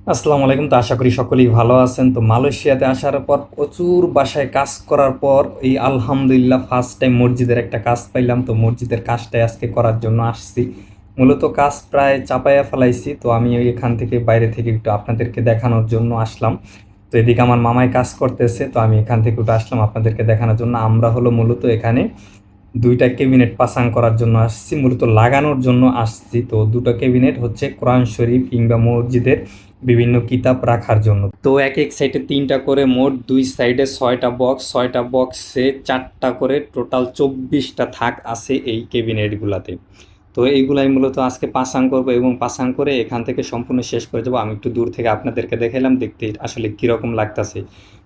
আসসালামু আলাইকুম। তো আশা করি সকলেই ভালো আছেন। তো মালয়েশিয়াতে আসার পর প্রচুর বাসায় কাজ করার পর এই আলহামদুলিল্লাহ ফার্স্ট টাইম মসজিদের একটা কাজ পাইলাম। তো মসজিদের কাজটাই আজকে করার জন্য আসছি। মূলত কাজ প্রায় চাপাইয়া ফেলাইছি, তো আমি এখান থেকে বাইরে থেকে একটু আপনাদেরকে দেখানোর জন্য আসলাম। তো এদিকে আমার মামাই কাজ করতেছে, তো আমি এখান থেকে একটু আসলাম আপনাদেরকে দেখানোর জন্য। আমরা হলো মূলত এখানে দুইটা ক্যাবিনেট পাসাং করার জন্য আসছি, মূলত লাগানোর জন্য আসছি। তো দুটো ক্যাবিনেট হচ্ছে কোরআন শরীফ কিংবা মসজিদের বিভিন্ন কিতাব রাখার জন্য। তো এক এক সাইডে তিনটা করে, মোট দুই সাইডে ছয়টা বক্স, ছয়টা বক্সে চারটা করে, টোটাল 24টা থাক আছে এই ক্যাবিনেটগুলাতে। তো এইগুলাই মূলত আজকে পাসাং করবো এবং পাসাং করে এখান থেকে সম্পূর্ণ শেষ করে যাবো। আমি একটু দূর থেকে আপনাদেরকে দেখালাম, দেখতে আসলে কীরকম লাগতেছে।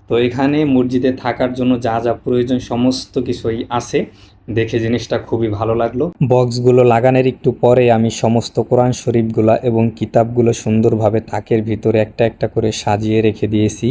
তো এখানে মসজিদে থাকার জন্য যা যা প্রয়োজন সমস্ত কিছুই আছে, দেখে জিনিসটা খুবই ভালো লাগলো। বক্সগুলো লাগানোর একটু পরে আমি সমস্ত কোরআন শরীফগুলো এবং কিতাবগুলো সুন্দরভাবে তাকের ভিতরে একটা একটা করে সাজিয়ে রেখে দিয়েছি।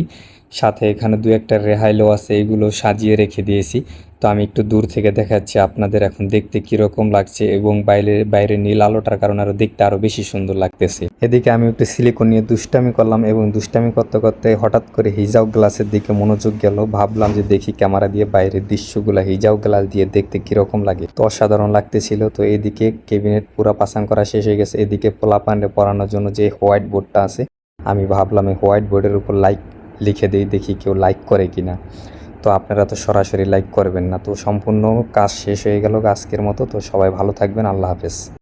সাথে এখানে দু একটা রেহাইলও আছে, এগুলো সাজিয়ে রেখে দিয়েছি। তো আমি একটু দূর থেকে দেখাচ্ছি আপনাদের এখন দেখতে কীরকম লাগছে, এবং বাইরে বাইরে নীল আলোটার কারণে আরও দেখতে আরও বেশি সুন্দর লাগতেছে। এদিকে আমি একটু সিলিকন নিয়ে দুষ্টামি করলাম, এবং দুষ্টামি করতে করতে হঠাৎ করে হিজাব গ্লাসের দিকে মনোযোগ গেল। ভাবলাম যে দেখি ক্যামেরা দিয়ে বাইরের দৃশ্যগুলো হিজাব গ্লাস দিয়ে দেখতে কীরকম লাগে। তো অসাধারণ লাগতেছিল। তো এদিকে ক্যাবিনেট পুরা পাসাং করা শেষ হয়ে গেছে। এদিকে পোলাপান্ডে পড়ানোর জন্য যে হোয়াইট বোর্ডটা আছে, আমি ভাবলাম এই হোয়াইট বোর্ডের উপর লাইক লিখে দিই, দেখি কেউ লাইক করে কিনা। তো আপনারা তো সরাসরি লাইক করবেন না। তো সম্পূর্ণ কাজ শেষ হয়ে গেল আজকের মতো। তো সবাই ভালো থাকবেন। আল্লাহ হাফেজ।